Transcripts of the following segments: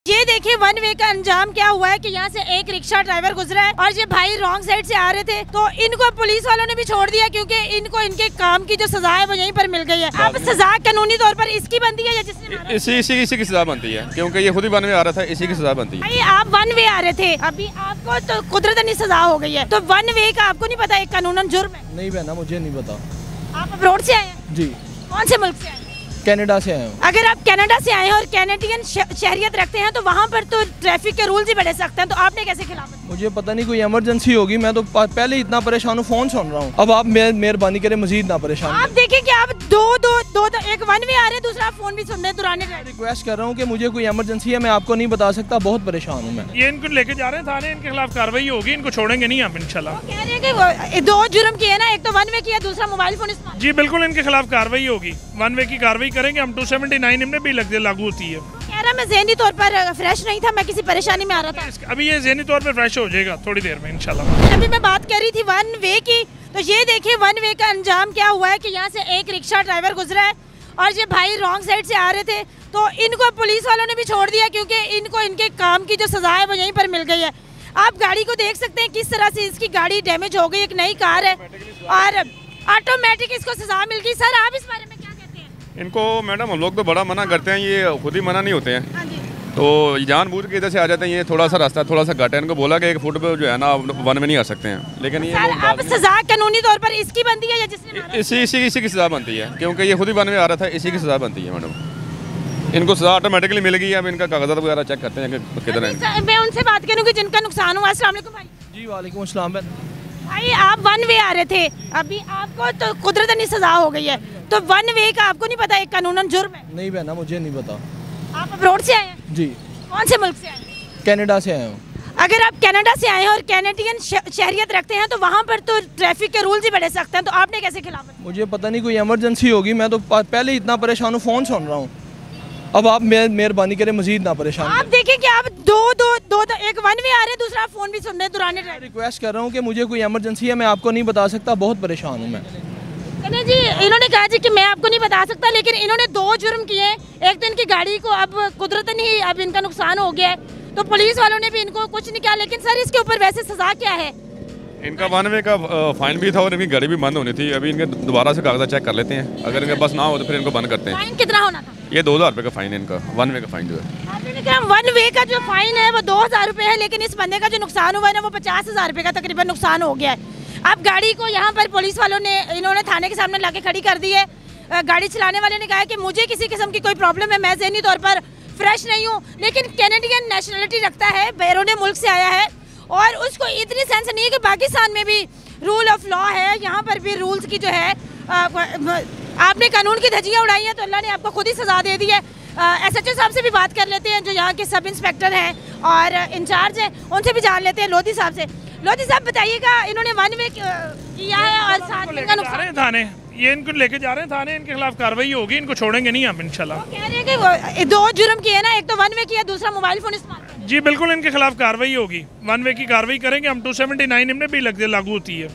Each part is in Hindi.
ये देखिए वन वे का अंजाम क्या हुआ है कि यहाँ से एक रिक्शा ड्राइवर गुजरा है और ये भाई रॉन्ग साइड से आ रहे थे तो इनको पुलिस वालों ने भी छोड़ दिया क्योंकि इनको इनके काम की जो सजा है वो यहीं पर मिल गई है। अब सजा कानूनी तौर पर इसकी बनती है या जिसने इसी की सजा बनती है क्योंकि ये खुद ही वन वे आ रहा था, इसी की सजा बनती है। भाई आप वन वे आ रहे थे, अभी आपको तो कुदरतनी सजा हो गई है, तो वन वे का आपको नहीं पता एक कानूनन जुर्म है? नहीं बहना, मुझे नहीं पता। आप अब्रोड से आए हैं? जी। कौन से मुल्क से आए हैं? कनाडा से आए हूँ। अगर आप कनाडा से आए हैं और कैनेडियन शहरियत रखते हैं तो वहाँ पर तो ट्रैफिक के रूल्स ही बड़े सख्त हैं, तो आपने कैसे खिलाफ? मुझे पता नहीं, कोई इमरजेंसी होगी, मैं तो पहले ही इतना परेशान हूँ, फोन सुन रहा हूँ। अब आप मेहरबानी करें मजीद ना परेशान। आप देखें कि आप दो एक वन वे आ रहे हैं, दूसरा आप फोन भी सुन रहे हैं दुराने। रिक्वेस्ट कर रहा हूँ कि मुझे कोई इमरजेंसी है, मैं आपको नहीं बता सकता, बहुत परेशान हूँ मैं। ये इनको लेके जा रहे हैं थाने, इनके खिलाफ कार्रवाई होगी, इनको छोड़ेंगे नहीं आप इंशाल्लाह। कह रहे हैं कि दो जुर्म किए ना, एक तो वन वे किया, दूसरा मोबाइल फोन इस्तेमाल। जी बिल्कुल, इनके खिलाफ कार्रवाई होगी, वन वे की कार्रवाई करेंगे हम। 279 इनमें भी लागू होती है। कह रहा मैं ज़हनी तौर पर फ्रेश नहीं था, मैं किसी परेशानी में आ रहा था। अभी ये ज़हनी तौर पर फ्रेश हो जाएगा थोड़ी देर में इंशाल्लाह। अभी मैं बात कर रही थी वन वे की, तो ये देखिए वन वे का अंजाम क्या हुआ है कि यहाँ से एक रिक्शा ड्राइवर गुजरा है और ये भाई रॉन्ग साइड से आ रहे थे तो इनको पुलिस वालों ने भी छोड़ दिया क्योंकि इनको इनके काम की जो सजा है वो यहीं पर मिल गई है। आप गाड़ी को देख सकते हैं किस तरह से इसकी गाड़ी डैमेज हो गई, एक नई कार है और ऑटोमेटिक इसको सजा मिल गई। सर आप इस बारे में क्या कहते हैं? इनको मैडम हम लोग तो बड़ा मना करते हैं, ये खुद ही मना नहीं होते हैं, तो जानबूझ के इधर से आ जाते हैं। ये थोड़ा सा रास्ता थोड़ा सा घाट है, इनको बोला कि 1 फुट पे जो है ना वन में नहीं आ सकते हैं, लेकिन ये अब सजा कानूनी तौर पर इसकी बनती है या जिसने इसी की सजा बनती है क्योंकि ये खुद ही वन में आ रहा था, इसी की सजा बनती है मैडम। इनको सजा ऑटोमेटिकली मिल गई है। अब इनका कागजात वगैरह चेक करते हैं कि किधर है। मैं उनसे बात करूँगी जिनका नुकसान हुआ। अस्सलाम वालेकुम भाई। जी वालेकुम अस्सलाम। भाई आप वन वे आ रहे थे, अभी आपको तो कुदरतनी सजा हो गई है, तो वन वे का आपको नहीं पता एक कानूनन जुर्म है? नहीं बहना, मुझे नहीं पता। आप अब्रोड से आए हैं? जी। कौन से मुल्क से आए हैं? कनाडा से आए हूँ। अगर आप कनाडा से आए हैं और कैनेडियन शहरियत रखते हैं तो वहाँ पर तो ट्रैफिक के रूल्स ही बड़े सख्त हैं, तो आपने कैसे खिलाफ? मुझे पता नहीं, कोई इमरजेंसी होगी, मैं तो पहले ही इतना परेशान हूँ, फोन सुन रहा हूँ। अब आप मेहरबानी करें मजीद ना परेशान। आप देखें कि आप दो एक वन वे आ रहे हैं, दूसरा आप फोन भी सुन रहे हैं दुराने। रिक्वेस्ट कर रहा हूँ कि मुझे कोई इमरजेंसी है, मैं आपको नहीं बता सकता, बहुत परेशान हूँ मैं। जी इन्होंने कहा जी कि मैं आपको नहीं बता सकता, लेकिन इन्होंने 2 जुर्म किए। एक तो इनकी गाड़ी को अब कुदरतन ही अब इनका नुकसान हो गया है, तो पुलिस वालों ने भी इनको कुछ नहीं किया, लेकिन सर इसके ऊपर वैसे सजा क्या है? इनका वन वे का फाइन भी था और इनकी गाड़ी भी बंद होनी थी। अभी इनके दोबारा से कागजात चेक कर लेते हैं, अगर इनके पास ना हो तो फिर इनको बंद करते हैं। फाइन कितना होना था? ये 2000 रुपये का फाइन है इनका, वन वे का फाइन जो है। आपने कहा वन वे का जो फाइन है वो 2000 रुपये है, लेकिन इस बंदे का जो नुकसान हुआ है ना वो 50,000 रुपये का तकरीबन नुकसान हो गया है। अब गाड़ी को यहाँ पर पुलिस वालों ने इन्होंने थाने के सामने लाके खड़ी कर दी है। गाड़ी चलाने वाले ने कहा कि मुझे किसी किस्म की कोई प्रॉब्लम है, मैं ज़हनी तौर पर फ्रेश नहीं हूँ, लेकिन कैनेडियन नेशनलिटी रखता है, बैरून मुल्क से आया है और उसको इतनी सेंस नहीं है कि पाकिस्तान में भी रूल ऑफ लॉ है, यहाँ पर भी रूल्स की जो है आपने कानून की धज्जियाँ उड़ाई हैं तो अल्लाह ने आपको खुद ही सजा दे दी है। SHO साहब से भी बात कर लेते हैं जो यहाँ के सब इंस्पेक्टर हैं और इंचार्ज हैं, उनसे भी जान लेते हैं। लोधी साहब से। लोधी साहब बताइएगा, इन्होंने वन वे किया है और साथ में नुकसान थाने, ये इनको लेके जा रहे हैं थाने, इनके खिलाफ कार्रवाई होगी, इनको छोड़ेंगे नहीं हम इंशाल्लाह। कह रहे हैं कि 2 जुर्म किए ना, एक तो वन वे किया, दूसरा मोबाइल फोन इस्तेमाल। जी बिल्कुल, इनके खिलाफ कार्रवाई होगी, वन वे की कार्रवाई करेंगे हम। 279 इनमें भी लागू होती है।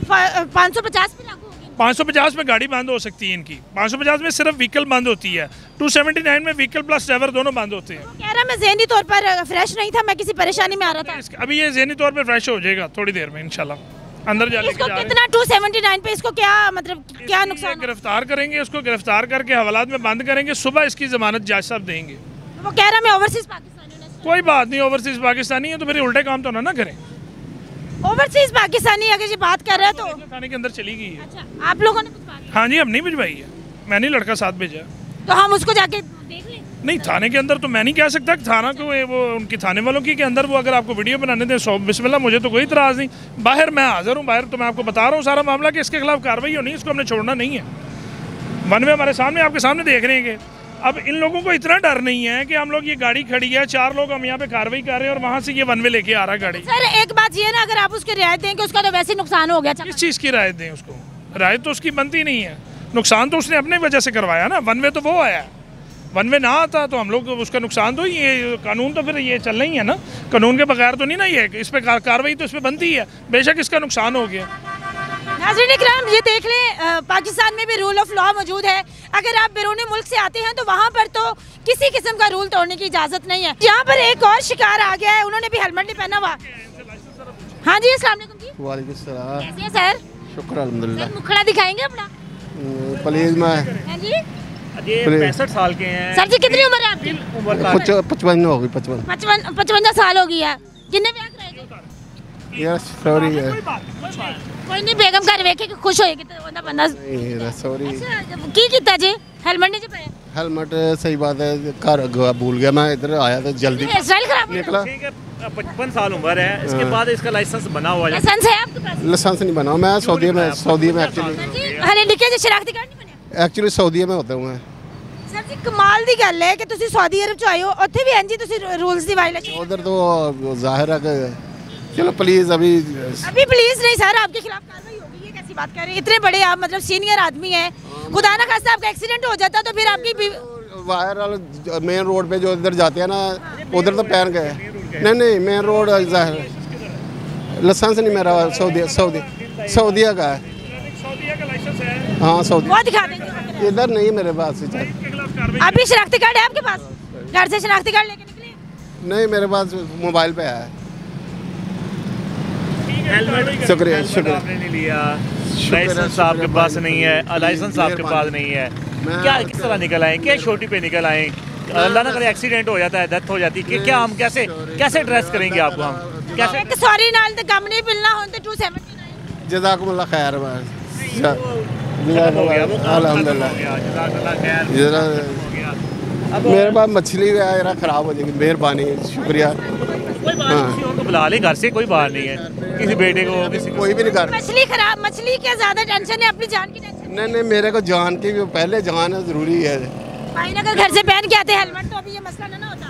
550 में लागू होगी? 550 में गाड़ी बंद हो सकती है इनकी, 550 में सिर्फ व्हीकल बंद होती है, 279 में व्हीकल प्लस ड्राइवर दोनों बंद होते हैं। कह रहा मैं ज़हनी तौर पर फ्रेश नहीं था, मैं किसी परेशानी में आ रहा था। अभी ये ज़हनी तौर पर फ्रेश हो जाएगा थोड़ी देर में इंशाल्लाह। अंदर जा इसको कितना 279 पे इसको क्या मतलब क्या नुकसान? गिरफ्तार करेंगे, उसको गिरफ्तार करके हवालात में बंद करेंगे, सुबह इसकी जमानत जज साहब देंगे। वो कह रहा मैं ओवरसीज पाकिस्तानी। कोई बात नहीं, ओवरसीज पाकिस्तानी है तो फिर उल्टे काम तो ना करें। ओवरसीज पाकिस्तानी अगर ये बात कर रहे हैं तो थाने के अंदर चली गई है। अच्छा, आप लोगों ने कुछ बात? हाँ जी, हम नहीं भिजवाई है, मैंने लड़का साथ भेजा। तो हम उसको जाके देख लें? नहीं, थाने के अंदर तो मैं नहीं कह सकता कि थाना को वो उनकी थाने वालों की के अंदर वो अगर आपको वीडियो बनाने दें सो बिस्मिल्लाह, मुझे तो कोई इतराज़ नहीं। बाहर मैं हाजिर हूँ, बाहर तो मैं आपको बता रहा हूँ सारा मामला कि इसके खिलाफ कार्रवाई होनी है, इसको हमने छोड़ना नहीं है। वन वे हमारे सामने आपके सामने देख रहे हैं। अब इन लोगों को इतना डर नहीं है कि हम लोग ये गाड़ी खड़ी है, 4 लोग हम यहाँ पे कार्रवाई कर रहे हैं और वहाँ से ये वन वे लेके आ रहा है गाड़ी। सर एक बात ये ना, अगर आप उसकी रियायत देंगे उसका तो वैसे नुकसान हो गया। किस चीज़ की रायत दें उसको? रायत तो उसकी बनती नहीं है, नुकसान तो उसने अपने वजह से करवाया ना। वन वे तो वो आया, वन वे ना आता तो हम लोग उसका नुकसान तो ये कानून तो फिर ये चल रही है ना, कानून के बगैर तो नहीं ना, ये इस पर कार्रवाई तो इस पर बनती है, बेशक इसका नुकसान हो गया। नाज़रीन इकराम, ये देख लें पाकिस्तान में भी रूल ऑफ लॉ मौजूद है। अगर आप बैरूनी मुल्क से आते हैं तो वहाँ पर तो किसी किस्म का रूल तोड़ने की इजाज़त नहीं है। यहाँ पर एक और शिकार आ गया है, उन्होंने भी हेलमेट नहीं पहना हुआ। हाँ जी, अस्सलाम वालेकुम जी। वालेकुम सलाम। कैसे हैं सर? शुक्र अल्हम्दुलिल्लाह। मुखड़ा दिखाएंगे अपना प्लीज। मैं हाँ जी, ये 65 साल के हैं। सर जी कितनी उम्र है आपकी? 55 हो गई। 55 साल हो गई है। किन्ने ब्याह कराए? यार सॉरी है। कोई नहीं, बेगम घर वेखे कि खुश होएगी तो ओंदा बंदा। सॉरी। अच्छा, की कीता जी? हेलमेट नहीं जी पाया? हेलमेट सही बात है, घर भूल गया मैं, इधर आया तो जल्दी हेयर स्टाइल खराब हो निकला। 55 साल उम्र है, इसके बाद इसका लाइसेंस बना हुआ है। लाइसेंस है आपके पास? लाइसेंस नहीं बना। मैं सऊदी में एक्चुअली जी हले लिखे जी शनाख्ती कार्ड नहीं बनया। सऊदी में होता हूँ मैं। सर जी कमाल दी गल है कि ਤੁਸੀਂ सऊदी अरब ਚ ਆਏ ਹੋ, ਉੱਥੇ ਵੀ ਇੰਜ ਤੁਸੀਂ रूल्स ਦੀ वायलेशन। उधर तो जाहिर है कि चलो प्लीज अभी प्लीज नहीं सर, आपके खिलाफ कार्रवाई होगी। ये कैसी बात कर रहे हैं? इतने बड़े आप मतलब सीनियर आदमी हैं, खुदा ना खास्ता आपका एक्सीडेंट हो जाता तो फिर आपकी वायर मेन रोड पे जो इधर जाते हैं ना, उधर तो पहन गए। नहीं मेन रोड लाइसेंस नहीं मेरा सऊदीया का है। हाँ सऊदी। वो दिखा देंगे। इधर नहीं मेरे पास। अभी शनाख्ती कार्ड है आपके पास? घर से शनाख्ती कार्ड लेके निकले? नहीं मेरे पास मोबाइल पे है। शुक्रिया शुक्रिया। आपने नहीं लिया, लाइसेंस आपके पास नहीं है, लाइसेंस आपके पास नहीं है, क्या किस तरह निकल आए? क्या छोटी पे निकल आए? अल्लाह ना करे एक्सीडेंट हो जाता है, डेथ हो जाती है, क्या हम कैसे ड्रेस करेंगे आपको? हम कैसे? एक सॉरी नाल ते गम नहीं मिलना होते 279। जज़ाकुमुल्लाह खैर। अल्हम्दुलिल्लाह। मेरे पास मछली है, खराब हो जाएगी, मेहरबानी शुक्रिया। कोई बात नहीं, किसी और को बुला ले घर से, कोई बात नहीं है। किसी बेटे को किसी कोई भी नहीं कर। मछली खराब, मछली क्या ज्यादा टेंशन है? अपनी जान की टेंशन नहीं मेरे को जान की पहले जान जरूरी है। भाई अगर घर से पहन के आते हेलमेट तो अभी ये मसला ना होता।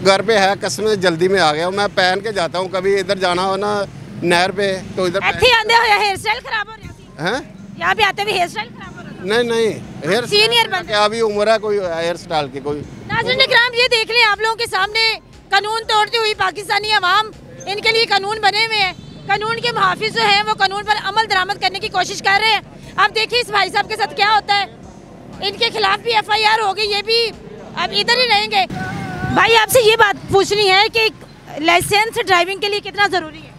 घर पे है, कसम जल्दी में आ गया। मैं पहन के जाता हूँ, कभी इधर जाना हो ना नहर पे तो इधर आते हेयर स्टाइल खराब हो रही है। यहाँ पे आते हुए हेयर स्टाइल खराब हो रहा है। नहीं हेयर सीनियर बंदे क्या अभी उम्र है कोई हेयर स्टाइल की कोई। नाज़रीन इकराम, ये देख लें आप लोगों के सामने कानून तोड़ती हुई पाकिस्तानी अवाम, इनके लिए कानून बने हुए हैं। कानून के मुहाफिज जो हैं वो कानून पर अमल दरामद करने की कोशिश कर रहे हैं। आप देखिए इस भाई साहब के साथ क्या होता है। इनके खिलाफ भी FIR हो गई, ये भी अब इधर ही रहेंगे। भाई आपसे ये बात पूछनी है कि लाइसेंस ड्राइविंग के लिए कितना ज़रूरी है?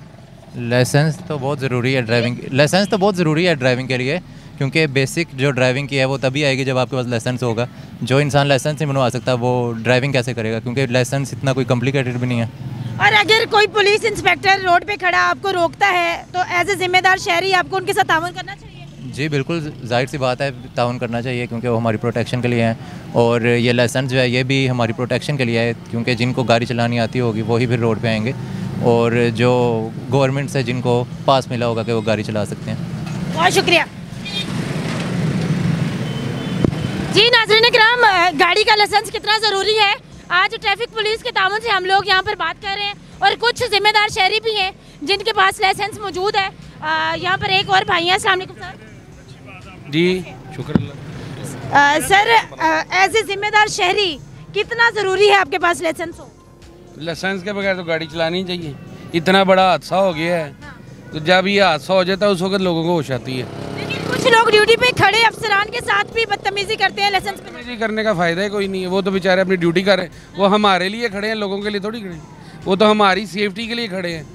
लाइसेंस तो बहुत ज़रूरी है ड्राइविंग के लिए, क्योंकि बेसिक जो ड्राइविंग की है वो तभी आएगी जब आपके पास लाइसेंस होगा। जो इंसान लाइसेंस नहीं बनवा सकता वो ड्राइविंग कैसे करेगा? क्योंकि लाइसेंस इतना कोई कॉम्प्लिकेटेड भी नहीं है। और अगर कोई पुलिस इंस्पेक्टर रोड पे खड़ा आपको रोकता है तो एज ए जिम्मेदार शहरी आपको उनके साथ ताउन करना चाहिए? जी बिल्कुल, जाहिर सी बात है ताउन करना चाहिए, क्योंकि वो हमारी प्रोटेक्शन के लिए हैं। और ये लाइसेंस जो है ये भी हमारी प्रोटेक्शन के लिए है, क्योंकि जिनको गाड़ी चलानी आती होगी वही फिर रोड पे आएंगे, और जो गवर्नमेंट से जिनको पास मिला होगा कि वो गाड़ी चला सकते हैं। बहुत शुक्रिया जी। नाज़रीन इकराम, गाड़ी का लाइसेंस कितना ज़रूरी है, आज ट्रैफिक पुलिस के ताउन से हम लोग यहाँ पर बात कर रहे हैं। और कुछ जिम्मेदार शहरी भी हैं जिनके पास लाइसेंस मौजूद है। यहाँ पर एक और भाई हैं। अस्सलाम वालेकुम सर। जी शुक्र। सर एज ए जिम्मेदार शहरी कितना ज़रूरी है आपके पास लाइसेंस हो? लाइसेंस के बगैर तो गाड़ी चलानी चाहिए। इतना बड़ा हादसा हो गया है, तो जब ये हादसा हो जाता है उस वक्त लोगों को होश आती है। लेकिन कुछ लोग ड्यूटी पे खड़े अफसरान के साथ भी बदतमीजी करते हैं लाइसेंस पे। बदतमीजी करने का फ़ायदा ही कोई नहीं है। वो तो बेचारे अपनी ड्यूटी कर रहे हैं, वो हमारे लिए खड़े हैं, लोगों के लिए थोड़ी खड़े हैं। वो तो हमारी सेफ्टी के लिए खड़े हैं,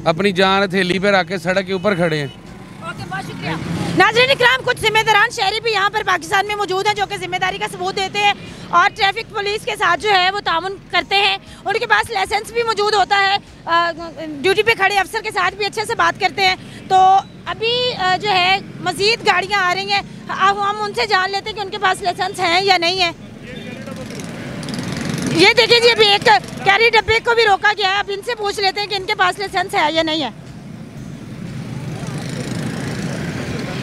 अपनी जान हथेली पर आके सड़क के ऊपर खड़े हैं। ओके, बहुत शुक्रिया। नाज़रीन इकराम, कुछ जिम्मेदारान शहरी भी यहाँ पर पाकिस्तान में मौजूद हैं जो कि जिम्मेदारी का सबूत देते हैं और ट्रैफिक पुलिस के साथ जो है वो ताउन करते हैं। उनके पास लाइसेंस भी मौजूद होता है, ड्यूटी पे खड़े अफसर के साथ भी अच्छे से बात करते हैं। तो अभी जो है मज़ीद गाड़ियाँ आ रही हैं, अब हम उनसे जान लेते हैं कि उनके पास लाइसेंस हैं या नहीं है। ये देखिए जी, अभी एक कैरी डब्बे को भी रोका गया है। अब इनसे पूछ लेते हैं कि इनके पास लाइसेंस है या नहीं है।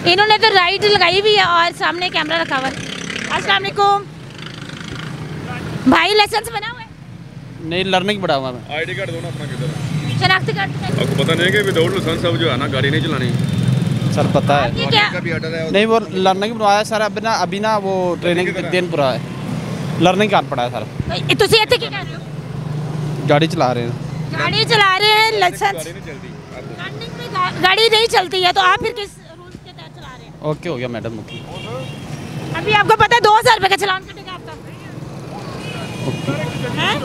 इन्होंने तो राइड लगाई हुई है और सामने कैमरा रखा हुआ है। अस्सलाम वालेकुम भाई, लाइसेंस बना हुआ है? नहीं, लर्निंग पढ़ा हुआ मैं। ID कार्ड दो ना अपना, किधर है शनाख्ती कार्ड? आपको पता नहीं है कि विदाउट लाइसेंस अब जो है ना गाड़ी नहीं चलानी? सर पता है। ये क्या? नहीं, वो लर्निंग बनवाया सर। अभी ना वो ट्रेनिंग दिन पूरा है, लर्निंग कार्ड पड़ा है सर। तुसी इत्थे की कर रहे हो? गाड़ी चला रहे हैं। गाड़ी चला रहे हैं, लाइसेंस गाड़ी नहीं चलती है तो आप फिर किस रूल्स के तहत चला रहे हैं? ओके हो गया मैडम, ओके। अभी आपको पता है 2000 रुपये का चालान कटेगा आपका? हैं?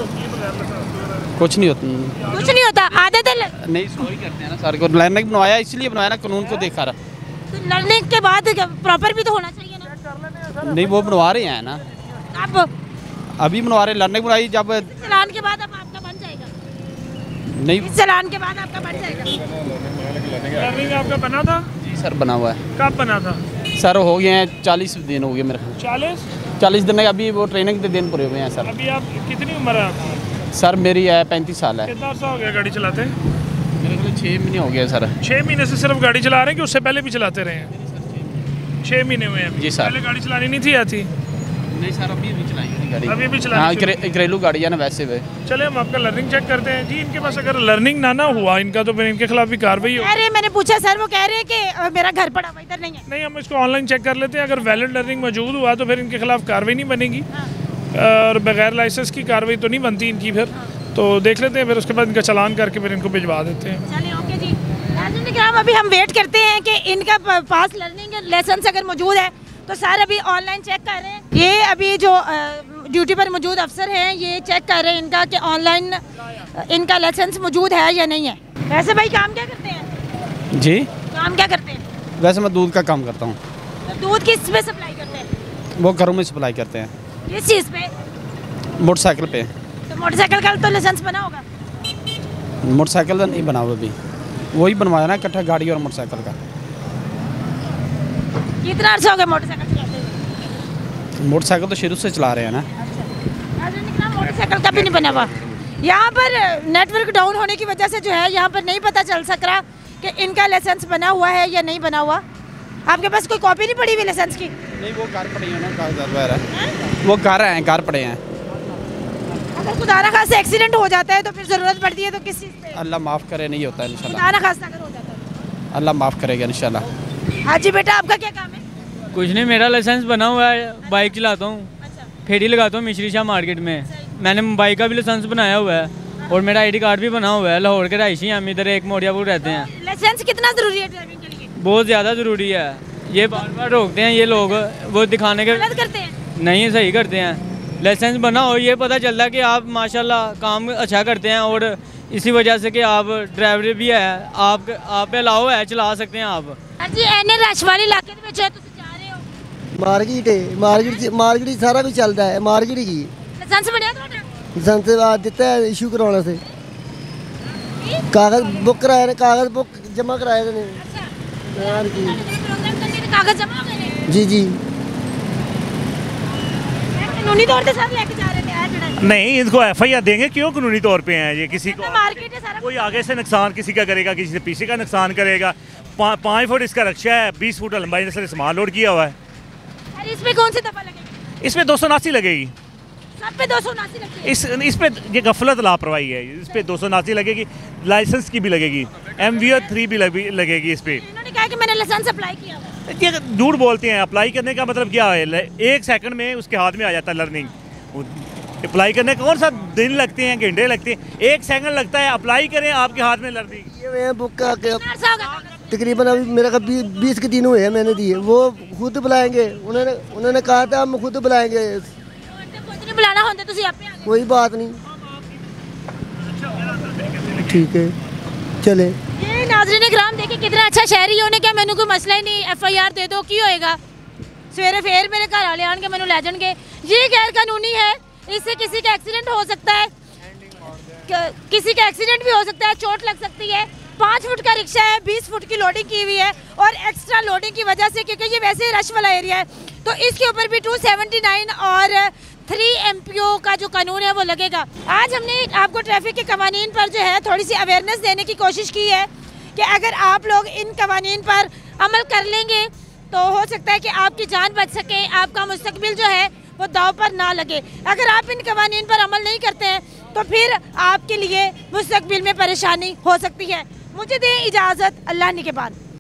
कुछ नहीं होता, कुछ नहीं होता, आदत है। नहीं सॉरी करते हैं ना सर को, लर्निंग बनवाया इसलिए बनवाया ना, कानून को देखा रहा। तो लर्निंग के बाद प्रॉपर भी तो होना चाहिए ना। नहीं वो बनवा रहे हैं ना, आप अभी बनवा रहे, लर्निंग बनवाई जब चालान के बाद अब आपका बन जाएगा। नहीं इस चालान के बाद आपका बन जाएगा। लर्निंग आपका बना था? जी सर बना हुआ है। कब बना था? सर हो गए हैं 40 दिन हो गए मेरे ख्याल। 40 दिन है, अभी वो ट्रेनिंग के दिन पूरे हुए हैं सर। अभी आप कितनी उम्र है आपकी? सर मेरी है 35 साल है। कितना अर्सा हो गया गाड़ी चलाते? मेरे ख्याल 6 महीने हो गए सर। 6 महीने से सिर्फ गाड़ी चला रहे हैं कि उससे पहले भी चलाते रहे हैं? 6 महीने हुए हैं। जी सर। पहले गाड़ी चलानी नहीं थी आती? नहीं सर अभी भी चलाई है गाड़ी। अभी भी चलानी हाँ शुरू? घरेलू गाड़ी है ना वैसे भी। चले हम आपका लर्निंग चेक करते हैं जी। इनके पास अगर लर्निंग ना हुआ इनका तो फिर इनके खिलाफ भी कार्रवाई हो। अरे मैंने पूछा सर, वो कह रहे हैं कि मेरा घर पड़ा हुआ इधर नहीं है। नहीं, हम इसको ऑनलाइन चेक कर लेते हैं। अगर वैलिड लर्निंग मौजूद हुआ तो फिर इनके खिलाफ कार्रवाई नहीं बनेगी, और बगैर लाइसेंस की कार्रवाई तो नहीं बनती इनकी। फिर तो देख लेते हैं, फिर उसके बाद इनका चालान करके फिर इनको भिजवा देते हैं। चलिए ओके जी। अभी हम वेट करते हैं कि इनका पास लर्निंग लाइसेंस अगर मौजूद है तो सर अभी ऑनलाइन चेक कर रहे हैं। ये अभी जो ड्यूटी पर मौजूद अफसर हैं ये चेक कर रहे हैं इनका कि ऑनलाइन इनका लाइसेंस मौजूद है या नहीं है। वैसे भाई काम क्या करते हैं? जी काम क्या करते हैं? वैसे मैं दूध का काम करता हूँ। तो दूध किस पे सप्लाई करते हैं? वो घरों में सप्लाई करते हैं। किस चीज़ पे? मोटरसाइकिल पे। तो मोटरसाइकिल का तो लाइसेंस बना होगा। मोटरसाइकिल का नहीं बना हुआ अभी, वही बनवाया ना इकट्ठा गाड़ी और मोटरसाइकिल का। कितना अर्सा हो गया मोटरसाइकिल चलाते हुए? मोटरसाइकिल तो शुरू से चला रहे हैं ना। मोटरसाइकिल का भी नहीं बना हुआ। यहाँ पर नेटवर्क डाउन होने की वजह से जो है यहाँ पर नहीं पता चल सक रहा कि इनका लाइसेंस बना हुआ है या नहीं बना हुआ। आपके पास कोई कॉपी नहीं पड़ी हुई लाइसेंस की? नहीं वो घर पड़े हैं ना, कागजात वगैरह वो घर पड़े हैं। अगर खुदा ना खास्ता एक्सीडेंट हो जाता है तो फिर ज़रूरत पड़ती है तो किस चीज़ पे? अल्लाह माफ़ करे, नहीं होता है इंशाल्लाह। खुदा ना खास्ता अगर हो जाता है अल्लाह माफ़ करेगा इंशाल्लाह। हाँ जी बेटा, आपका क्या काम है? कुछ नहीं, मेरा लाइसेंस बना हुआ है, बाइक चलाता हूँ, फेरी लगाता हूँ मिश्री शाह मार्केट में। मैंने बाइक का भी लाइसेंस बनाया हुआ है और मेरा ID कार्ड भी बना हुआ है। लाहौर के रहायशी हम इधर एक मोड़ियापुर रहते हैं। लाइसेंस कितना ज़रूरी है ड्राइविंग के लिए? बहुत ज़्यादा ज़रूरी है। ये बार बार रोकते हैं ये लोग, वो दिखाने के गलत करते हैं। नहीं सही करते हैं। लाइसेंस बना हो ये पता चलता है कि आप माशाल्लाह काम अच्छा करते हैं, और इसी वजह से कि आप ड्राइवर भी है, आप पे अलाउ है, चला सकते हैं आप। हाँ जी, एने रश वाले इलाके में जा रहे हो? मार्केट सारा कुछ चलता है, मार्केट की लाइसेंस बनया ਤੁਹਾਡਾ? लाइसेंस दिता है इशू करवाने से। कागज बुक कराए ने, कागज बुक जमा कराए ने। प्रोग्राम करने के कागज जमा हो गए ने? जी जी। कानूनी तौर पे सब लेके जा रहे हैं जड़ा? नहीं, इनको FIR देंगे, क्यों कानूनी तौर पे हैं ये? किसी को मार्केट है सारा, कोई आगे से नुकसान किसी का करेगा, किसी से पीछे का नुकसान करेगा। 5 फुट इसका रक्षा है, 20 फुट लंबाई से सामान लोड किया हुआ है। अरे इसमें कौन सी दफा लगेगी? इसमें 279 लगेगी। सब पे 279 लगेगी? इस पे ये गफलत लापरवाही है। इस पे 279 लगेगी, लाइसेंस की भी लगेगी, MVO 3 भी लगेगी इस पे। इन्होंने कहा कि मैंने लाइसेंस अप्लाई किया हुआ। ये झूठ बोलते हैं। अप्लाई करने का मतलब क्या है? 1 सेकंड में उसके हाथ में आ जाता है लर्निंग। अप्लाई करने कौन सा दिन लगते हैं, घंटे लगते हैं? 1 सेकंड लगता है, अप्लाई करें आपके हाथ में लर्निंग। ये बुक का तकरीबन अभी मेरा 20 के दिन हुए हैं मैंने दिए। वो खुद बुलाएंगे, उन्होंने कहा था हम खुद बुलाएंगे। बुलाना होता तो आपे आ गए। कोई बात नहीं, ठीक है चले। ये नाज़रीन किराम देखिए कितना अच्छा शहरी होने का मैंने कोई मसला ही नहीं। FIR दे दो की होएगा, सवेरे फिर मेरे घर वाले आन के मैंने लै जाएंगे। ये गैर कानूनी है, इससे किसी का एक्सीडेंट हो सकता है, किसी का एक्सीडेंट भी हो सकता है, चोट लग सकती है। 5 फुट का रिक्शा है, 20 फुट की लोडिंग की हुई है, और एक्स्ट्रा लोडिंग की वजह से, क्योंकि ये वैसे ही रश वाला एरिया है, तो इसके ऊपर भी 279 और 3 MPO का जो कानून है वो लगेगा। आज हमने आपको ट्रैफिक के कवानीन पर जो है थोड़ी सी अवेयरनेस देने की कोशिश की है कि अगर आप लोग इन कवानीन पर अमल कर लेंगे तो हो सकता है कि आपकी जान बच सके, आपका मुस्तकबिल जो है वो दाव पर ना लगे। अगर आप इन कवानीन पर अमल नहीं करते हैं तो फिर आपके लिए मुस्तकबिल में परेशानी हो सकती है। मुझे दें इजाज़त, अल्लाह ने के बाद।